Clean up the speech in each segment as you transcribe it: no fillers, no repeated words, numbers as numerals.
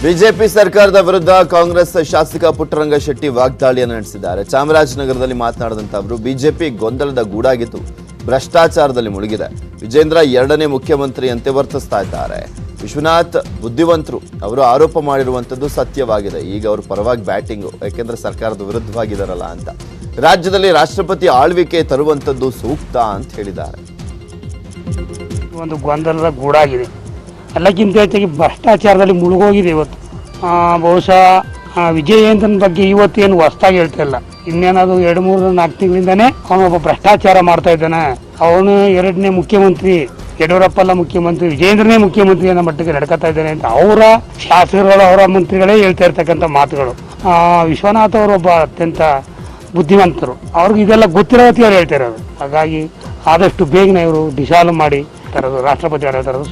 BJP ಸರ್ಕಾರದ ವಿರುದ್ಧ ಕಾಂಗ್ರೆಸ್ ಶಾಸಕ ಪುಟ್ಟರಂಗ ಶೆಟ್ಟಿ ವಾಗ್ದಾಳಿಯನ್ನು ನಡೆಸಿದ್ದಾರೆ. ಚಾಮರಾಜನಗರದಲ್ಲಿ ಮಾತನಾಡಿದಂತ ಅವರು ಬಿಜೆಪಿ ಗೊಂದಲದ ಗೂಡಾಗಿದ್ದು ಭ್ರಷ್ಟಾಚಾರದಲ್ಲಿ ಮುಳುಗಿದೆ. ವಿಜೇಂದ್ರ ಎರಡನೇ ಮುಖ್ಯಮಂತ್ರಿಯಂತೆ ವರ್ತಿಸ್ತಾ ಇದ್ದಾರೆ. ವಿಶ್ವನಾಥ್ ಬುದ್ಧಿವಂತರು, ಅವರು ಆರೋಪ ಮಾಡಿರುವಂತದ್ದು ಸತ್ಯವಾಗಿದೆ. ಈಗ ಅವರು ಪರವಾಗಿ ಬ್ಯಾಟಿಂಗು, ಯಾಕೆಂದ್ರೆ ಸರ್ಕಾರದ ವಿರುದ್ಧವಾಗಿದ್ದಾರಲ್ಲ ಅಂತ. ರಾಜ್ಯದಲ್ಲಿ ರಾಷ್ಟ್ರಪತಿ ಆಳ್ವಿಕೆ ತರುವಂತದ್ದು ಸೂಕ್ತ ಅಂತ ಹೇಳಿದ್ದಾರೆ. ಒಂದು ಗೊಂದಲದ ಗೂಡಾಗಿದೆ, ಎಲ್ಲಕ್ಕಿಂತ ಹೆಚ್ಚಾಗಿ ಭ್ರಷ್ಟಾಚಾರದಲ್ಲಿ ಮುಳುಗೋಗಿದೆ. ಇವತ್ತು ಬಹುಶಃ ವಿಜಯೇಂದ್ರನ ಬಗ್ಗೆ ಇವತ್ತೇನು ಹೊಸ್ತಾಗಿ ಹೇಳ್ತಾ ಇಲ್ಲ. ಇನ್ನೇನಾದ್ರು 2-3-4 ತಿಂಗಳಿಂದಾನೇ ಅವನೊಬ್ಬ ಭ್ರಷ್ಟಾಚಾರ ಮಾಡ್ತಾ ಇದ್ದಾನೆ. ಅವನು ಎರಡನೇ ಮುಖ್ಯಮಂತ್ರಿ, ಯಡಿಯೂರಪ್ಪಲ್ಲ ಮುಖ್ಯಮಂತ್ರಿ, ವಿಜಯೇಂದ್ರನೇ ಮುಖ್ಯಮಂತ್ರಿ ಅನ್ನೋ ಮಟ್ಟಿಗೆ ನಡ್ಕೊತಾ ಇದ್ದಾನೆ ಅಂತ ಅವರ ಶಾಸಕರುಗಳು, ಅವರ ಮಂತ್ರಿಗಳೇ ಹೇಳ್ತಾ ಇರ್ತಕ್ಕಂಥ ಮಾತುಗಳು. ವಿಶ್ವನಾಥ್ ಅವರೊಬ್ಬ ಅತ್ಯಂತ ಬುದ್ಧಿವಂತರು, ಅವ್ರಿಗೆ ಇದೆಲ್ಲ ಗೊತ್ತಿರೋ ಹೊತ್ತಿಗೆ ಹೇಳ್ತಾ ಇರೋದು. ಹಾಗಾಗಿ ಆದಷ್ಟು ಬೇಗನೆ ಇವರು ಡಿಸಾಲ್ವ್ ಮಾಡಿ ತರೋದು, ರಾಷ್ಟ್ರಪತಿ ಅವರ ತರೋದು.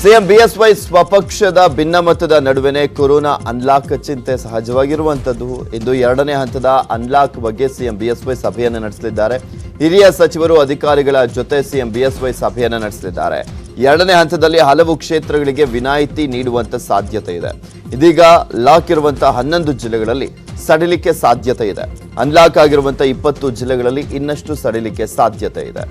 ಸಿಎಂ ಬಿಎಸ್ವೈ ಸ್ವಪಕ್ಷದ ಭಿನ್ನಮತದ ನಡುವೆನೇ ಕೊರೋನಾ ಅನ್ಲಾಕ್ ಚಿಂತೆ ಸಹಜವಾಗಿರುವಂತದ್ದು. ಇಂದು ಎರಡನೇ ಹಂತದ ಅನ್ಲಾಕ್ ಬಗ್ಗೆ ಸಿಎಂ ಬಿಎಸ್ವೈ ಸಭೆಯನ್ನು ನಡೆಸಲಿದ್ದಾರೆ. ಹಿರಿಯ ಸಚಿವರು, ಅಧಿಕಾರಿಗಳ ಜೊತೆ ಸಿಎಂ ಬಿಎಸ್ವೈ ಸಭೆಯನ್ನು ನಡೆಸಲಿದ್ದಾರೆ. ಎರಡನೇ ಹಂತದಲ್ಲಿ ಹಲವು ಕ್ಷೇತ್ರಗಳಿಗೆ ವಿನಾಯಿತಿ ನೀಡುವಂತ ಸಾಧ್ಯತೆ ಇದೆ. ಇದೀಗ ಲಾಕ್ ಇರುವಂತಹ 11 ಜಿಲ್ಲೆಗಳಲ್ಲಿ ಸಡಿಲಿಕೆ ಸಾಧ್ಯತೆ ಇದೆ. ಅನ್ಲಾಕ್ ಆಗಿರುವಂತಹ 20 ಜಿಲ್ಲೆಗಳಲ್ಲಿ ಇನ್ನಷ್ಟು ಸಡಿಲಿಕೆ ಸಾಧ್ಯತೆ ಇದೆ.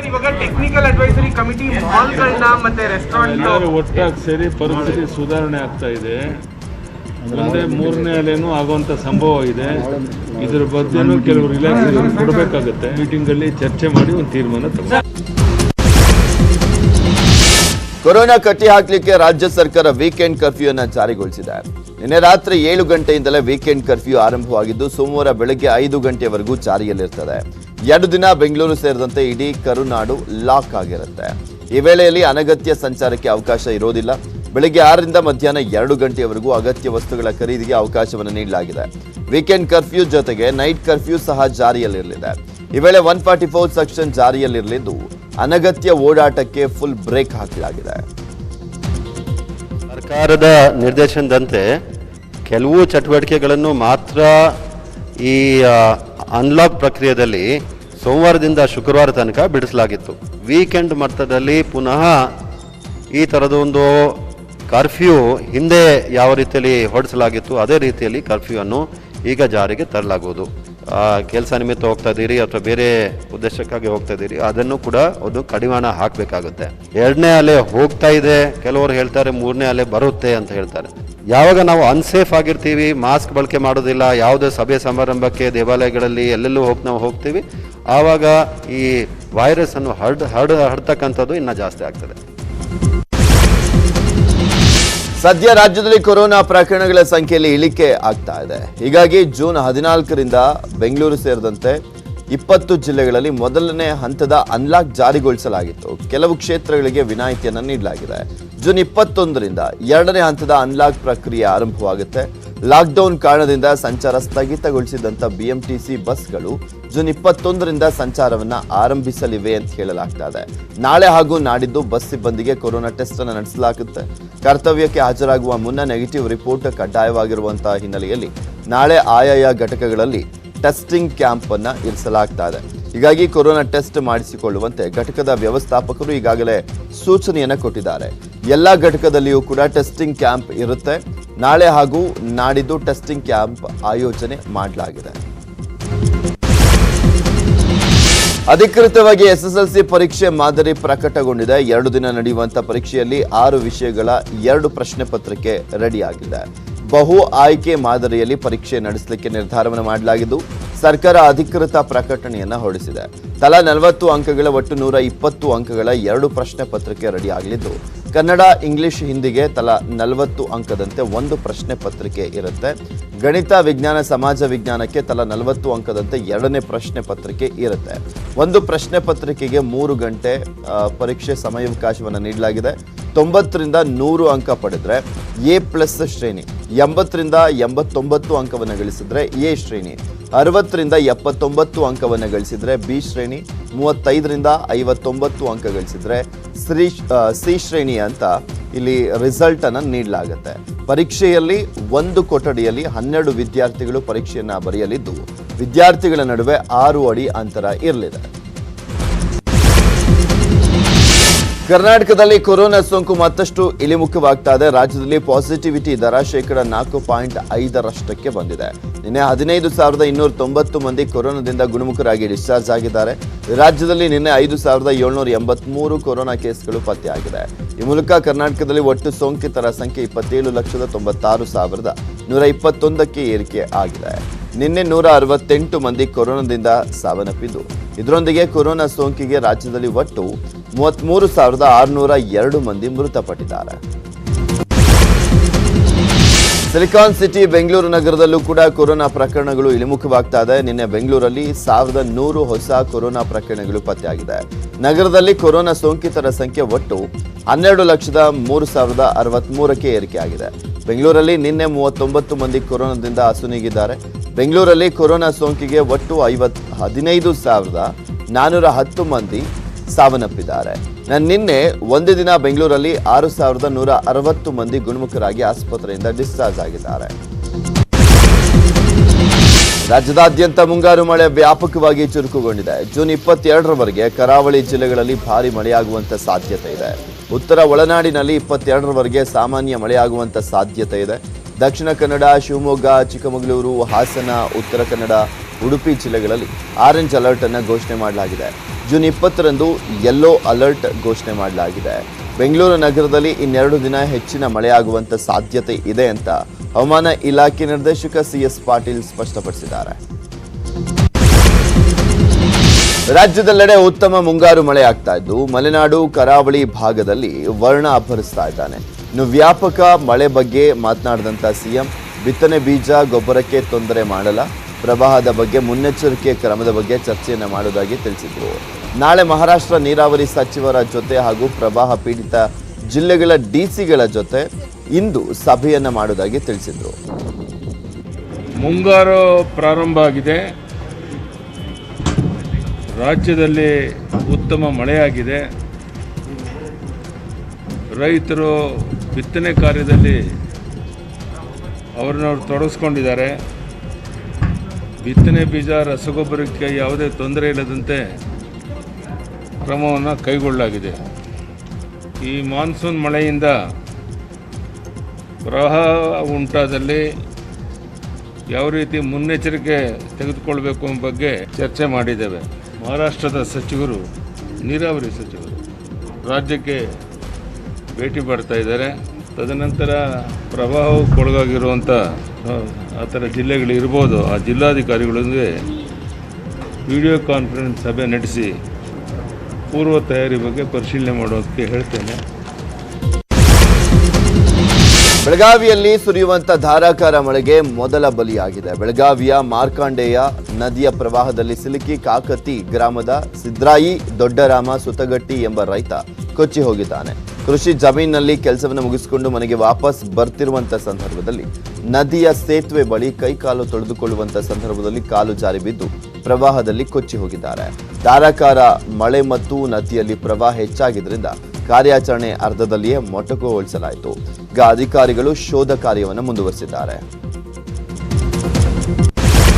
ಇವಾಗ ಟೆಕ್ನಿಕಲ್ ಅಡ್ವೈಸರಿ ಕಮಿಟಿ ಮಾಲ್ಗಳನ್ನ ಮತ್ತೆ ರೆಸ್ಟೋರೆಂಟ್ ಒಟ್ಟಾಗಿ ಸೇರಿ ಪರಿಸ್ಥಿತಿ ಸುಧಾರಣೆ ಆಗ್ತಾ ಇದೆ. ಮುಂದೆ 3ನೇ ಅಲೆನೂ ಆಗುವಂತ ಸಂಭವ ಇದೆ. ಇದರ ಬಗ್ಗೆನೂ ಕೆಲವು ರಿಲ್ಯಾಕ್ಸೇಷನ್ ಕೊಡಬೇಕಾಗುತ್ತೆ. ಮೀಟಿಂಗ್ ಅಲ್ಲಿ ಚರ್ಚೆ ಮಾಡಿ ಒಂದು ತೀರ್ಮಾನ ತಗೊಂಡು. ಕೊರೋನಾ ಕಟ್ಟಿ ಹಾಕಲಿಕ್ಕೆ ರಾಜ್ಯ ಸರ್ಕಾರ ವೀಕೆಂಡ್ ಕರ್ಫ್ಯೂ ಅನ್ನು ಜಾರಿಗೊಳಿಸಿದೆ. ನಿನ್ನೆ ರಾತ್ರಿ 7 ಗಂಟೆಯಿಂದಲೇ ವೀಕೆಂಡ್ ಕರ್ಫ್ಯೂ ಆರಂಭವಾಗಿದ್ದು ಸೋಮವಾರ ಬೆಳಗ್ಗೆ 5 ಗಂಟೆವರೆಗೂ ಜಾರಿಯಲ್ಲಿರ್ತದೆ. 2 ದಿನ ಬೆಂಗಳೂರು ಸೇರಿದಂತೆ ಇಡೀ ಕರುನಾಡು ಲಾಕ್ ಆಗಿರುತ್ತೆ. ಈ ವೇಳೆಯಲ್ಲಿ ಅನಗತ್ಯ ಸಂಚಾರಕ್ಕೆ ಅವಕಾಶ ಇರೋದಿಲ್ಲ. ಬೆಳಗ್ಗೆ 6ರಿಂದ ಮಧ್ಯಾಹ್ನ 2 ಗಂಟೆಯವರೆಗೂ ಅಗತ್ಯ ವಸ್ತುಗಳ ಖರೀದಿಗೆ ಅವಕಾಶವನ್ನು ನೀಡಲಾಗಿದೆ. ವೀಕೆಂಡ್ ಕರ್ಫ್ಯೂ ಜೊತೆಗೆ ನೈಟ್ ಕರ್ಫ್ಯೂ ಸಹ ಜಾರಿಯಲ್ಲಿರಲಿದೆ. ಈ ವೇಳೆ 144 ಸೆಕ್ಷನ್ ಜಾರಿಯಲ್ಲಿರಲಿದ್ದು ಅನಗತ್ಯ ಓಡಾಟಕ್ಕೆ ಫುಲ್ ಬ್ರೇಕ್ ಹಾಕಲಾಗಿದೆ. ಸರ್ಕಾರದ ನಿರ್ದೇಶನದಂತೆ ಕೆಲವು ಚಟುವಟಿಕೆಗಳನ್ನು ಮಾತ್ರ ಈ ಅನ್ಲಾಕ್ ಪ್ರಕ್ರಿಯೆಯಲ್ಲಿ ಸೋಮವಾರದಿಂದ ಶುಕ್ರವಾರ ತನಕ ಬಿಡಿಸಲಾಗಿತ್ತು. ವೀಕೆಂಡ್ ಮಟ್ಟದಲ್ಲಿ ಪುನಃ ಈ ಥರದ ಒಂದು ಕರ್ಫ್ಯೂ ಹಿಂದೆ ಯಾವ ರೀತಿಯಲ್ಲಿ ಹೊರಡಿಸಲಾಗಿತ್ತು ಅದೇ ರೀತಿಯಲ್ಲಿ ಕರ್ಫ್ಯೂ ಅನ್ನು ಈಗ ಜಾರಿಗೆ ತರಲಾಗುವುದು. ಕೆಲಸ ನಿಮಿತ್ತ ಹೋಗ್ತಾ ಇದ್ದೀರಿ ಅಥವಾ ಬೇರೆ ಉದ್ದೇಶಕ್ಕಾಗಿ ಹೋಗ್ತಾ ಇದ್ದೀರಿ, ಅದನ್ನು ಕೂಡ ಒಂದು ಕಡಿವಾಣ ಹಾಕಬೇಕಾಗುತ್ತೆ. 2ನೇ ಅಲೆ ಹೋಗ್ತಾ ಇದೆ, ಕೆಲವರು ಹೇಳ್ತಾರೆ 3ನೇ ಅಲೆ ಬರುತ್ತೆ ಅಂತ ಹೇಳ್ತಾರೆ. ಯಾವಾಗ ನಾವು ಅನ್ಸೇಫ್ ಆಗಿರ್ತೀವಿ, ಮಾಸ್ಕ್ ಬಳಕೆ ಮಾಡೋದಿಲ್ಲ, ಯಾವುದೇ ಸಭೆ ಸಮಾರಂಭಕ್ಕೆ ದೇವಾಲಯಗಳಲ್ಲಿ ಎಲ್ಲೆಲ್ಲೂ ನಾವು ಹೋಗ್ತೀವಿ, ಆವಾಗ ಈ ವೈರಸ್ ಅನ್ನು ಹರಡ್ತಕ್ಕಂಥದ್ದು ಇನ್ನೂ ಜಾಸ್ತಿ ಆಗ್ತದೆ. ಸದ್ಯ ರಾಜ್ಯದಲ್ಲಿ ಕೊರೋನಾ ಪ್ರಕರಣಗಳ ಸಂಖ್ಯೆಯಲ್ಲಿ ಇಳಿಕೆ ಆಗ್ತಾ ಇದೆ. ಹೀಗಾಗಿ ಜೂನ್ 14ರಿಂದ ಬೆಂಗಳೂರು ಸೇರಿದಂತೆ 20 ಜಿಲ್ಲೆಗಳಲ್ಲಿ ಮೊದಲನೇ ಹಂತದ ಅನ್ಲಾಕ್ ಜಾರಿಗೊಳಿಸಲಾಗಿತ್ತು. ಕೆಲವು ಕ್ಷೇತ್ರಗಳಿಗೆ ವಿನಾಯಿತಿಯನ್ನು ನೀಡಲಾಗಿದೆ. ಜೂನ್ 21ರಿಂದ 2ನೇ ಹಂತದ ಅನ್ಲಾಕ್ ಪ್ರಕ್ರಿಯೆ ಆರಂಭವಾಗುತ್ತೆ. ಲಾಕ್ಡೌನ್ ಕಾರಣದಿಂದ ಸಂಚಾರ ಸ್ಥಗಿತಗೊಳಿಸಿದಂಥ ಬಿಎಂಟಿಸಿ ಬಸ್ಗಳು ಜೂನ್ 21ರಿಂದ ಸಂಚಾರವನ್ನ ಆರಂಭಿಸಲಿವೆ ಅಂತ ಹೇಳಲಾಗ್ತಾ ಇದೆ. ನಾಳೆ ಹಾಗೂ ನಾಡಿದ್ದು ಬಸ್ ಸಿಬ್ಬಂದಿಗೆ ಕೊರೋನಾ ಟೆಸ್ಟ್ ಅನ್ನು ನಡೆಸಲಾಗುತ್ತೆ. ಕರ್ತವ್ಯಕ್ಕೆ ಹಾಜರಾಗುವ ಮುನ್ನ ನೆಗೆಟಿವ್ ರಿಪೋರ್ಟ್ ಕಡ್ಡಾಯವಾಗಿರುವಂತಹ ಹಿನ್ನೆಲೆಯಲ್ಲಿ ನಾಳೆ ಆಯಾಯ ಘಟಕಗಳಲ್ಲಿ ಟೆಸ್ಟಿಂಗ್ ಕ್ಯಾಂಪ್ ಅನ್ನ ಇರಿಸಲಾಗ್ತಾ ಇದೆ. ಹೀಗಾಗಿ ಕೊರೋನಾ ಟೆಸ್ಟ್ ಮಾಡಿಸಿಕೊಳ್ಳುವಂತೆ ಘಟಕದ ವ್ಯವಸ್ಥಾಪಕರು ಈಗಾಗಲೇ ಸೂಚನೆಯನ್ನ ಕೊಟ್ಟಿದ್ದಾರೆ. ಎಲ್ಲ ಘಟಕದಲ್ಲಿಯೂ ಕೂಡ ಟೆಸ್ಟಿಂಗ್ ಕ್ಯಾಂಪ್ ಇರುತ್ತೆ. ನಾಳೆ ಹಾಗೂ ನಾಡಿದ್ದು ಟೆಸ್ಟಿಂಗ್ ಕ್ಯಾಂಪ್ ಆಯೋಜನೆ ಮಾಡಲಾಗಿದೆ. ಅಧಿಕೃತವಾಗಿ ಎಸ್ಎಸ್ಎಲ್ಸಿ ಪರೀಕ್ಷೆ ಮಾದರಿ ಪ್ರಕಟಗೊಂಡಿದೆ. 2 ದಿನ ನಡೆಯುವಂತಹ ಪರೀಕ್ಷೆಯಲ್ಲಿ 6 ವಿಷಯಗಳ 2 ಪ್ರಶ್ನೆ ಪತ್ರಿಕೆ ರೆಡಿಯಾಗಿದೆ. ಬಹು ಆಯ್ಕೆ ಮಾದರಿಯಲ್ಲಿ ಪರೀಕ್ಷೆ ನಡೆಸಲಿಕ್ಕೆ ನಿರ್ಧಾರವನ್ನು ಮಾಡಲಾಗಿದ್ದು ಸರ್ಕಾರ ಅಧಿಕೃತ ಪ್ರಕಟಣೆಯನ್ನ ಹೊರಡಿಸಿದೆ. ತಲಾ 40 ಅಂಕಗಳ ಒಟ್ಟು 120 ಅಂಕಗಳ 2 ಪ್ರಶ್ನೆ ಪತ್ರಿಕೆ ರೆಡಿಯಾಗಲಿದ್ದು ಕನ್ನಡ, ಇಂಗ್ಲಿಷ್, ಹಿಂದಿಗೆ ತಲಾ 40 ಅಂಕದಂತೆ 1 ಪ್ರಶ್ನೆ ಪತ್ರಿಕೆ ಇರುತ್ತೆ. ಗಣಿತ, ವಿಜ್ಞಾನ, ಸಮಾಜ ವಿಜ್ಞಾನಕ್ಕೆ ತಲಾ 40 ಅಂಕದಂತೆ 2ನೇ ಪ್ರಶ್ನೆ ಪತ್ರಿಕೆ ಇರುತ್ತೆ. 1 ಪ್ರಶ್ನೆ ಪತ್ರಿಕೆಗೆ 3 ಗಂಟೆ ಪರೀಕ್ಷೆ ಸಮಯಾವಕಾಶವನ್ನು ನೀಡಲಾಗಿದೆ. 90ರಿಂದ 100 ಅಂಕ ಪಡೆದ್ರೆ ಎ+ ಶ್ರೇಣಿ, 80ರಿಂದ 89 ಅಂಕವನ್ನು ಗಳಿಸಿದ್ರೆ ಎ ಶ್ರೇಣಿ, 60ರಿಂದ 79 ಅಂಕವನ್ನು ಗಳಿಸಿದ್ರೆ ಬಿ ಶ್ರೇಣಿ, 35ರಿಂದ 59 ಅಂಕ ಗಳಿಸಿದ್ರೆ ಸಿ ಶ್ರೇಣಿ ಅಂತ ಇಲ್ಲಿ ರಿಸಲ್ಟ್ ಅನ್ನು ನೀಡಲಾಗುತ್ತೆ. ಪರೀಕ್ಷೆಯಲ್ಲಿ 1 ಕೊಠಡಿಯಲ್ಲಿ 12 ವಿದ್ಯಾರ್ಥಿಗಳು ಪರೀಕ್ಷೆಯನ್ನ ಬರೆಯಲಿದ್ದು ವಿದ್ಯಾರ್ಥಿಗಳ ನಡುವೆ 6 ಅಡಿ ಅಂತರ ಇರಲಿದೆ. ಕರ್ನಾಟಕದಲ್ಲಿ ಕೊರೋನಾ ಸೋಂಕು ಮತ್ತಷ್ಟು ಇಳಿಮುಖವಾಗ್ತಾ ಇದೆ. ರಾಜ್ಯದಲ್ಲಿ ಪಾಸಿಟಿವಿಟಿ ದರ 4.5% ಬಂದಿದೆ. ನಿನ್ನೆ 15,290 ಮಂದಿ ಕೊರೋನಾದಿಂದ ಗುಣಮುಖರಾಗಿ ಡಿಸ್ಚಾರ್ಜ್ ಆಗಿದ್ದಾರೆ. ರಾಜ್ಯದಲ್ಲಿ ನಿನ್ನೆ 5,783 ಕೊರೋನಾ ಕೇಸ್ಗಳು ಪತ್ತೆಯಾಗಿದೆ. ಈ ಮೂಲಕ ಕರ್ನಾಟಕದಲ್ಲಿ ಒಟ್ಟು ಸೋಂಕಿತರ ಸಂಖ್ಯೆ 27,96,121ಕ್ಕೆ ಏರಿಕೆ ಆಗಿದೆ. ನಿನ್ನೆ 168 ಮಂದಿ ಕೊರೋನಾದಿಂದ ಸಾವನ್ನಪ್ಪಿದ್ದು, ಇದರೊಂದಿಗೆ ಕೊರೋನಾ ಸೋಂಕಿಗೆ ರಾಜ್ಯದಲ್ಲಿ ಒಟ್ಟು 33,602 ಮಂದಿ ಮೃತಪಟ್ಟಿದ್ದಾರೆ. ಸಿಲಿಕಾನ್ ಸಿಟಿ ಬೆಂಗಳೂರು ನಗರದಲ್ಲೂ ಕೂಡ ಕೊರೋನಾ ಪ್ರಕರಣಗಳು ಇಳಿಮುಖವಾಗ್ತಾ ಇದೆ. ನಿನ್ನೆ ಬೆಂಗಳೂರಲ್ಲಿ 1,100 ಹೊಸ ಕೊರೋನಾ ಪ್ರಕರಣಗಳು ಪತ್ತೆಯಾಗಿದೆ. ನಗರದಲ್ಲಿ ಕೊರೋನಾ ಸೋಂಕಿತರ ಸಂಖ್ಯೆ ಒಟ್ಟು 12,03,063ಕ್ಕೆ ಏರಿಕೆಯಾಗಿದೆ. ಬೆಂಗಳೂರಲ್ಲಿ ನಿನ್ನೆ 39 ಮಂದಿ ಕೊರೋನಾದಿಂದ ಅಸುನೀಗಿದ್ದಾರೆ. ಬೆಂಗಳೂರಲ್ಲಿ ಕೊರೋನಾ ಸೋಂಕಿಗೆ ಒಟ್ಟು 15,410 ಮಂದಿ ಸಾವನ್ನಪ್ಪಿದ್ದಾರೆ. ನಿನ್ನೆ ಒಂದು ದಿನ ಬೆಂಗಳೂರಲ್ಲಿ 6,160 ಮಂದಿ ಗುಣಮುಖರಾಗಿ ಆಸ್ಪತ್ರೆಯಿಂದ ಡಿಸ್ಚಾರ್ಜ್ ಆಗಿದ್ದಾರೆ. ರಾಜ್ಯದಾದ್ಯಂತ ಮುಂಗಾರು ಮಳೆ ವ್ಯಾಪಕವಾಗಿ ಚುರುಕುಗೊಂಡಿದೆ. ಜೂನ್ 22ರವರೆಗೆ ಕರಾವಳಿ ಜಿಲ್ಲೆಗಳಲ್ಲಿ ಭಾರೀ ಮಳೆಯಾಗುವಂತ ಸಾಧ್ಯತೆ ಇದೆ. ಉತ್ತರ ಒಳನಾಡಿನಲ್ಲಿ 22ರವರೆಗೆ ಸಾಮಾನ್ಯ ಮಳೆಯಾಗುವಂತ ಸಾಧ್ಯತೆ ಇದೆ. ದಕ್ಷಿಣ ಕನ್ನಡ, ಶಿವಮೊಗ್ಗ, ಚಿಕ್ಕಮಗಳೂರು, ಹಾಸನ, ಉತ್ತರ ಕನ್ನಡ, ಉಡುಪಿ ಜಿಲ್ಲೆಗಳಲ್ಲಿ ಆರೆಂಜ್ ಅಲರ್ಟ್ ಅನ್ನು ಘೋಷಣೆ ಮಾಡಲಾಗಿದೆ. ಜೂನ್ 20ರಂದು ಯೆಲ್ಲೋ ಅಲರ್ಟ್ ಘೋಷಣೆ ಮಾಡಲಾಗಿದೆ. ಬೆಂಗಳೂರು ನಗರದಲ್ಲಿ ಇನ್ನೆರಡು ದಿನ ಹೆಚ್ಚಿನ ಮಳೆಯಾಗುವಂತ ಸಾಧ್ಯತೆ ಇದೆ ಅಂತ ಹವಾಮಾನ ಇಲಾಖೆ ನಿರ್ದೇಶಕ ಸಿಎಸ್ ಪಾಟೀಲ್ ಸ್ಪಷ್ಟಪಡಿಸಿದ್ದಾರೆ. ರಾಜ್ಯದೆಲ್ಲೆಡೆ ಉತ್ತಮ ಮುಂಗಾರು ಮಳೆ ಆಗ್ತಾ ಇದ್ದು, ಮಲೆನಾಡು ಕರಾವಳಿ ಭಾಗದಲ್ಲಿ ವರ್ಣ ಅಬ್ಬರಿಸ್ತಾ ಇದ್ದಾನೆ. ಇನ್ನು ವ್ಯಾಪಕ ಮಳೆ ಬಗ್ಗೆ ಮಾತನಾಡಿದಂತ ಸಿಎಂ, ಬಿತ್ತನೆ ಬೀಜ ಗೊಬ್ಬರಕ್ಕೆ ತೊಂದರೆ ಮಾಡಲ್ಲ, ಪ್ರವಾಹದ ಬಗ್ಗೆ ಮುನ್ನೆಚ್ಚರಿಕೆ ಕ್ರಮದ ಬಗ್ಗೆ ಚರ್ಚೆಯನ್ನು ಮಾಡುವುದಾಗಿ ತಿಳಿಸಿದರು. ನಾಳೆ ಮಹಾರಾಷ್ಟ್ರ ನೀರಾವರಿ ಸಚಿವರ ಜೊತೆ ಹಾಗೂ ಪ್ರವಾಹ ಪೀಡಿತ ಜಿಲ್ಲೆಗಳ ಡಿಸಿಗಳ ಜೊತೆ ಇಂದು ಸಭೆಯನ್ನು ಮಾಡುವುದಾಗಿ ತಿಳಿಸಿದರು. ಮುಂಗಾರು ಪ್ರಾರಂಭ ಆಗಿದೆ. ರಾಜ್ಯದಲ್ಲಿ ಉತ್ತಮ ಮಳೆಯಾಗಿದೆ. ರೈತರು ಬಿತ್ತನೆ ಕಾರ್ಯದಲ್ಲಿ ಅವ್ರನ್ನವ್ರು ತೊಡಗಿಸ್ಕೊಂಡಿದ್ದಾರೆ. ಬಿತ್ತನೆ ಬೀಜ, ರಸಗೊಬ್ಬರಕ್ಕೆ ಯಾವುದೇ ತೊಂದರೆ ಇಲ್ಲದಂತೆ ಕ್ರಮವನ್ನು ಕೈಗೊಳ್ಳಲಾಗಿದೆ. ಈ ಮಾನ್ಸೂನ್ ಮಳೆಯಿಂದ ಪ್ರವಾಹ ಉಂಟಾದಲ್ಲಿ ಯಾವ ರೀತಿ ಮುನ್ನೆಚ್ಚರಿಕೆ ತೆಗೆದುಕೊಳ್ಬೇಕು ಎಂಬ ಬಗ್ಗೆ ಚರ್ಚೆ ಮಾಡಿದ್ದೇವೆ. ಮಹಾರಾಷ್ಟ್ರದ ಸಚಿವರು, ನೀರಾವರಿ ಸಚಿವರು ರಾಜ್ಯಕ್ಕೆ ಭೇಟಿ ಬರ್ತಾ ಇದ್ದಾರೆ. ತದನಂತರ ಪ್ರವಾಹಕ್ಕೊಳಗಾಗಿರುವಂಥ ಆ ಥರ ಜಿಲ್ಲೆಗಳಿರ್ಬೋದು, ಆ ಜಿಲ್ಲಾಧಿಕಾರಿಗಳೊಂದಿಗೆ ವಿಡಿಯೋ ಕಾನ್ಫರೆನ್ಸ್ ಸಭೆ ನಡೆಸಿ ಪೂರ್ವ ತಯಾರಿ ಬಗ್ಗೆ ಪರಿಶೀಲನೆ ಮಾಡೋದಕ್ಕೆ ಹೇಳ್ತೇನೆ. ಬೆಳಗಾವಿಯಲ್ಲಿ ಸುರಿಯುವಂತ ಧಾರಾಕಾರ ಮಳೆಗೆ ಮೊದಲ ಬಲಿಯಾಗಿದೆ. ಬೆಳಗಾವಿಯ ಮಾರ್ಕಾಂಡೇಯ ನದಿಯ ಪ್ರವಾಹದಲ್ಲಿ ಸಿಲುಕಿ ಕಾಕತಿ ಗ್ರಾಮದ ಸಿದ್ರಾಯಿ ದೊಡ್ಡರಾಮ ಸುತಗಟ್ಟಿ ಎಂಬ ರೈತ ಕೊಚ್ಚಿ ಹೋಗಿದ್ದಾನೆ. ಕೃಷಿ ಜಮೀನಿನಲ್ಲಿ ಕೆಲಸವನ್ನು ಮುಗಿಸಿಕೊಂಡು ಮನೆಗೆ ವಾಪಸ್ ಬರ್ತಿರುವಂತ ಸಂದರ್ಭದಲ್ಲಿ ನದಿಯ ಸೇತುವೆ ಬಳಿ ಕೈಕಾಲು ತೊಳೆದುಕೊಳ್ಳುವಂತ ಸಂದರ್ಭದಲ್ಲಿ ಕಾಲು ಜಾರಿ ಬಿದ್ದು ಪ್ರವಾಹದಲ್ಲಿ ಕೊಚ್ಚಿ ಹೋಗಿದ್ದಾರೆ. ಧಾರಾಕಾರ ಮಳೆ ಮತ್ತು ನದಿಯಲ್ಲಿ ಪ್ರವಾಹ ಹೆಚ್ಚಾಗಿದ್ದರಿಂದ ಕಾರ್ಯಾಚರಣೆ ಅರ್ಧದಲ್ಲಿಯೇ ಮೊಟಕುಗೊಳಿಸಲಾಯಿತು. ಈಗ ಅಧಿಕಾರಿಗಳು ಶೋಧ ಕಾರ್ಯವನ್ನು ಮುಂದುವರಿಸಿದ್ದಾರೆ.